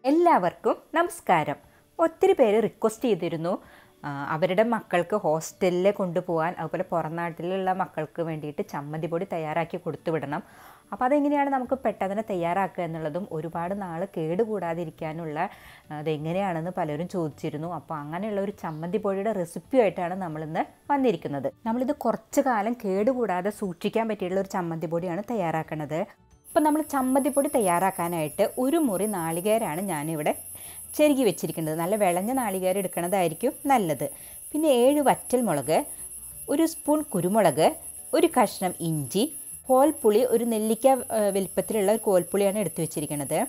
എല്ലാവർക്കും നമസ്കാരം. ഒത്തിരി പേര് റിക്വസ്റ്റ് ചെയ്തിരുന്നു അവരുടെ മക്കൾക്ക് ഹോസ്റ്റലിൽ കൊണ്ടുപോകാൻ, അതുപോലെ പുറം നാട്ടിലുള്ള മക്കൾക്ക് വേണ്ടിയിട്ട് ചമ്മന്തി പൊടി തയ്യാറാക്കി കൊടുത്തു വിടണം. അപ്പോൾ അതെങ്ങനെയാണ് നമുക്ക് പെട്ടെന്ന് തയ്യാറാക്കുക എന്നുള്ളതും ഒരുപാട് നാൾ കേടുകൂടാതിരിക്കാനുള്ള അതെങ്ങനെയാണെന്ന് പലരും ചോദിച്ചിരുന്നു. അപ്പോൾ അങ്ങനെയുള്ള ഒരു ചമ്മന്തി പൊടിയുടെ റെസിപ്പിയായിട്ടാണ് നമ്മളിന്ന് വന്നിരിക്കുന്നത്. നമ്മളിത് കുറച്ച് കാലം കേടുകൂടാതെ സൂക്ഷിക്കാൻ പറ്റിയിട്ടുള്ള ഒരു ചമ്മന്തി പൊടിയാണ് തയ്യാറാക്കുന്നത്. അപ്പോൾ നമ്മൾ ചമ്മന്തി പൊടി തയ്യാറാക്കാനായിട്ട് ഒരു മുറി നാളികേരമാണ് ഞാനിവിടെ ചെരുകി വെച്ചിരിക്കുന്നത്. നല്ല വിളഞ്ഞ നാളികേരം എടുക്കുന്നതായിരിക്കും നല്ലത്. പിന്നെ 7 വറ്റൽമുളക്, 1 സ്പൂൺ കുരുമുളക്, ഒരു കഷ്ണം ഇഞ്ചി, കോൽപ്പുളി, ഒരു നെല്ലിക്ക വലിപ്പത്തിലുള്ള ഒരു കോൽപ്പുളിയാണ് എടുത്തു വെച്ചിരിക്കുന്നത്.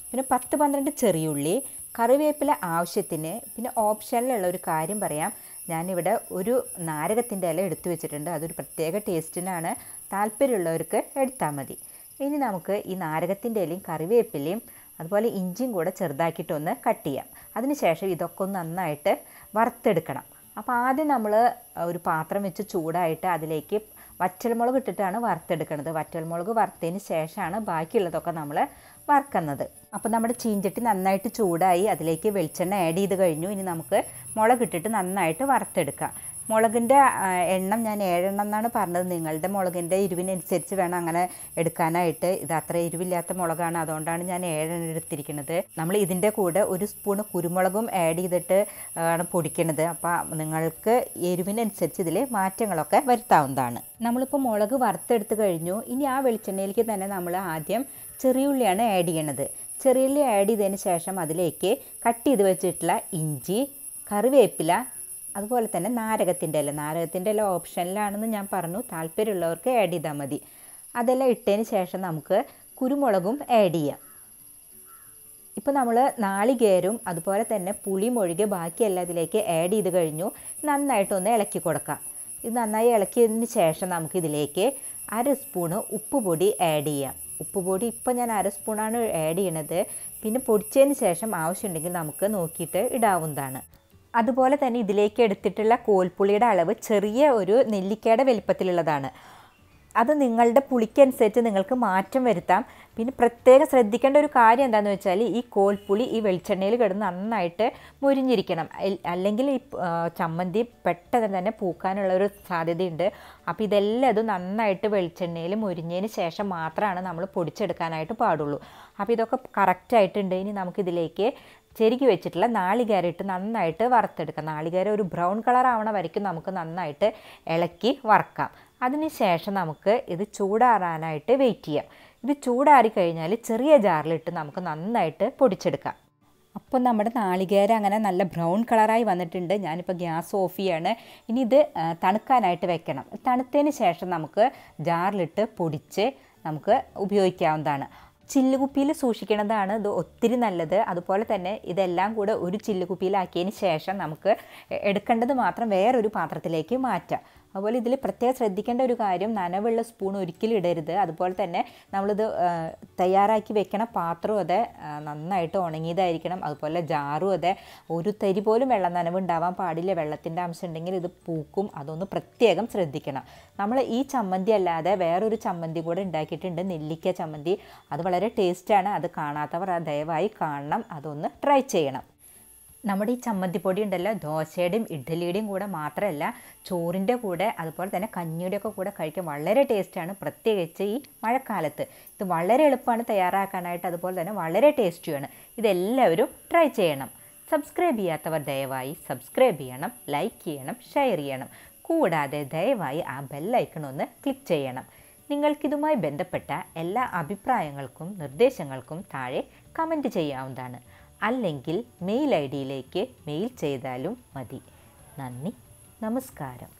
പിന്നെ 10-12 ചെറിയുള്ളി, കറിവേപ്പില ആവശ്യത്തിന്. പിന്നെ ഓപ്ഷനിലുള്ള ഒരു കാര്യം പറയാം, ഞാനിവിടെ ഒരു നാരകത്തിൻ്റെ ഇല എടുത്തു വെച്ചിട്ടുണ്ട്. അതൊരു പ്രത്യേക ടേസ്റ്റിനാണ്, താല്പര്യമുള്ളവർക്ക് എടുത്താൽ മതി. ഇനി നമുക്ക് ഈ നാരകത്തിൻ്റെ ഇലയും കറിവേപ്പിലയും അതുപോലെ ഇഞ്ചിയും കൂടെ ചെറുതാക്കിയിട്ടൊന്ന് കട്ട് ചെയ്യാം. അതിനുശേഷം ഇതൊക്കെ ഒന്ന് നന്നായിട്ട് വറുത്തെടുക്കണം. അപ്പോൾ ആദ്യം നമ്മൾ ഒരു പാത്രം വെച്ച് ചൂടായിട്ട് അതിലേക്ക് വറ്റൽമുളക് ഇട്ടിട്ടാണ് വറുത്തെടുക്കുന്നത്. വറ്റൽമുളക് വറുത്തതിന് ശേഷമാണ് ബാക്കിയുള്ളതൊക്കെ നമ്മൾ വറുക്കുന്നത്. അപ്പോൾ നമ്മുടെ ചീഞ്ചട്ടി നന്നായിട്ട് ചൂടായി, അതിലേക്ക് വെളിച്ചെണ്ണ ആഡ് ചെയ്ത് കഴിഞ്ഞു. ഇനി നമുക്ക് മുളക് ഇട്ടിട്ട് നന്നായിട്ട് വറുത്തെടുക്കാം. മുളകിൻ്റെ എണ്ണം ഞാൻ 7 എണ്ണം എന്നാണ് പറഞ്ഞത്. നിങ്ങളുടെ മുളകിൻ്റെ എരിവിനനുസരിച്ച് വേണം അങ്ങനെ എടുക്കാനായിട്ട്. ഇത് അത്ര എരിവില്ലാത്ത മുളകാണ്, അതുകൊണ്ടാണ് ഞാൻ 7 എണ്ണം എടുത്തിരിക്കുന്നത്. നമ്മൾ ഇതിൻ്റെ കൂടെ 1 സ്പൂൺ കുരുമുളകും ആഡ് ചെയ്തിട്ട് ആണ് പൊടിക്കുന്നത്. അപ്പോൾ നിങ്ങൾക്ക് എരിവിനനുസരിച്ച് ഇതിൽ മാറ്റങ്ങളൊക്കെ വരുത്താവുന്നതാണ്. നമ്മളിപ്പോൾ മുളക് വറുത്തെടുത്ത് കഴിഞ്ഞു. ഇനി ആ വെളിച്ചെണ്ണയിലേക്ക് തന്നെ നമ്മൾ ആദ്യം ചെറിയുള്ളിയാണ് ആഡ് ചെയ്യണത്. ചെറിയുള്ളി ആഡ് ചെയ്തതിന് ശേഷം അതിലേക്ക് കട്ട് ചെയ്ത് വെച്ചിട്ടുള്ള ഇഞ്ചി, കറിവേപ്പില, അതുപോലെ തന്നെ നാരകത്തിൻ്റെ ഇല ഓപ്ഷനിലാണെന്ന് ഞാൻ പറഞ്ഞു, താല്പര്യമുള്ളവർക്ക് ആഡ് ചെയ്താൽ മതി. അതെല്ലാം ഇട്ടതിന് ശേഷം നമുക്ക് കുരുമുളകും ആഡ് ചെയ്യാം. ഇപ്പോൾ നമ്മൾ നാളികേരും അതുപോലെ തന്നെ പുളിയും ഒഴികെ ബാക്കിയെല്ലാം ഇതിലേക്ക് ആഡ് ചെയ്ത് കഴിഞ്ഞു. നന്നായിട്ടൊന്ന് ഇളക്കി കൊടുക്കാം. ഇത് നന്നായി ഇളക്കിയതിന് ശേഷം നമുക്കിതിലേക്ക് 1/2 സ്പൂണ് ഉപ്പ് പൊടി ആഡ് ചെയ്യാം. ഉപ്പ് പൊടി ഇപ്പോൾ ഞാൻ 1/2 സ്പൂണാണ് ആഡ് ചെയ്യണത്. പിന്നെ പൊടിച്ചതിന് ശേഷം ആവശ്യമുണ്ടെങ്കിൽ നമുക്ക് നോക്കിയിട്ട് ഇടാവുന്നതാണ്. അതുപോലെ തന്നെ ഇതിലേക്ക് എടുത്തിട്ടുള്ള കോൽപ്പുളിയുടെ അളവ് ചെറിയ ഒരു നെല്ലിക്കയുടെ വലിപ്പത്തിലുള്ളതാണ്. അത് നിങ്ങളുടെ പുളിക്കനുസരിച്ച് നിങ്ങൾക്ക് മാറ്റം വരുത്താം. പിന്നെ പ്രത്യേകം ശ്രദ്ധിക്കേണ്ട ഒരു കാര്യം എന്താണെന്ന് വെച്ചാൽ ഈ കോൽപ്പുളി ഈ വെളിച്ചെണ്ണയിൽ കിടന്ന് നന്നായിട്ട് മുരിഞ്ഞിരിക്കണം. അല്ലെങ്കിൽ ഈ ചമ്മന്തി പെട്ടെന്ന് തന്നെ പൂക്കാനുള്ളൊരു സാധ്യതയുണ്ട്. അപ്പോൾ ഇതെല്ലാം ഇത് നന്നായിട്ട് വെളിച്ചെണ്ണയിൽ മുരിഞ്ഞതിന് ശേഷം മാത്രമാണ് നമ്മൾ പൊടിച്ചെടുക്കാനായിട്ട് പാടുള്ളൂ. അപ്പോൾ ഇതൊക്കെ കറക്റ്റായിട്ടുണ്ട്. ഇനി നമുക്കിതിലേക്ക് ചെരുകി വെച്ചിട്ടുള്ള നാളികേരം ഇട്ട് നന്നായിട്ട് വറുത്തെടുക്കാം. നാളികേരം ഒരു ബ്രൗൺ കളർ ആവണ വരയ്ക്കും നമുക്ക് നന്നായിട്ട് ഇളക്കി വറുക്കാം. അതിന് ശേഷം നമുക്ക് ഇത് ചൂടാറാനായിട്ട് വെയിറ്റ് ചെയ്യാം. ഇത് ചൂടാറി കഴിഞ്ഞാൽ ചെറിയ ജാറിലിട്ട് നമുക്ക് നന്നായിട്ട് പൊടിച്ചെടുക്കാം. അപ്പോൾ നമ്മുടെ നാളികേരം അങ്ങനെ നല്ല ബ്രൗൺ കളറായി വന്നിട്ടുണ്ട്. ഞാനിപ്പോൾ ഗ്യാസ് ഓഫ് ചെയ്യാണ്. ഇനി ഇത് തണുക്കാനായിട്ട് വെക്കണം. തണുത്തതിന് ശേഷം നമുക്ക് ജാറിലിട്ട് പൊടിച്ച് നമുക്ക് ഉപയോഗിക്കാവുന്നതാണ്. ചില്ലുകുപ്പിയിൽ സൂക്ഷിക്കുന്നതാണ് ഇത് ഒത്തിരി നല്ലത്. അതുപോലെ തന്നെ ഇതെല്ലാം കൂടെ ഒരു ചില്ലുകുപ്പിയിലാക്കിയതിന് ശേഷം നമുക്ക് എടുക്കേണ്ടത് മാത്രം വേറൊരു പാത്രത്തിലേക്ക് മാറ്റാം. അതുപോലെ ഇതിൽ പ്രത്യേകം ശ്രദ്ധിക്കേണ്ട ഒരു കാര്യം, നനവുള്ള സ്പൂൺ ഒരിക്കലും ഇടരുത്. അതുപോലെ തന്നെ നമ്മളിത് തയ്യാറാക്കി വെക്കണ പാത്രവും അതെ നന്നായിട്ട് ഉണങ്ങിയതായിരിക്കണം. അതുപോലെ ജാറും അതെ ഒരു തരി പോലും വെള്ളം നനവ് ഉണ്ടാവാൻ പാടില്ല. വെള്ളത്തിൻ്റെ അംശം ഉണ്ടെങ്കിൽ ഇത് പൂക്കും, അതൊന്ന് പ്രത്യേകം ശ്രദ്ധിക്കണം. നമ്മൾ ഈ ചമ്മന്തി അല്ലാതെ വേറൊരു ചമ്മന്തി കൂടെ ഉണ്ടാക്കിയിട്ടുണ്ട്, നെല്ലിക്ക ചമ്മന്തി. അത് വളരെ ടേസ്റ്റാണ്. അത് കാണാത്തവർ ദയവായി കാണണം, അതൊന്ന് ട്രൈ ചെയ്യണം. നമ്മുടെ ഈ ചമ്മന്തിപ്പൊടി ഉണ്ടല്ലോ, ദോശയുടെയും ഇഡ്ഡലിയുടെയും കൂടെ മാത്രമല്ല ചോറിൻ്റെ കൂടെ അതുപോലെ തന്നെ കഞ്ഞിയുടെയൊക്കെ കൂടെ കഴിക്കാൻ വളരെ ടേസ്റ്റാണ്. പ്രത്യേകിച്ച് ഈ മഴക്കാലത്ത് ഇത് വളരെ എളുപ്പമാണ് തയ്യാറാക്കാനായിട്ട്, അതുപോലെ തന്നെ വളരെ ടേസ്റ്റിയാണ്. ഇതെല്ലാവരും ട്രൈ ചെയ്യണം. സബ്സ്ക്രൈബ് ചെയ്യാത്തവർ ദയവായി സബ്സ്ക്രൈബ് ചെയ്യണം, ലൈക്ക് ചെയ്യണം, ഷെയർ ചെയ്യണം. കൂടാതെ ദയവായി ആ ബെല്ലൈക്കൺ ഒന്ന് ക്ലിക്ക് ചെയ്യണം. നിങ്ങൾക്കിതുമായി ബന്ധപ്പെട്ട എല്ലാ അഭിപ്രായങ്ങൾക്കും നിർദ്ദേശങ്ങൾക്കും താഴെ കമൻറ്റ് ചെയ്യാവുന്നതാണ്. അല്ലെങ്കിൽ മെയിൽ ID യിലേക്ക് മെയിൽ ചെയ്താലും മതി. നന്ദി, നമസ്കാരം.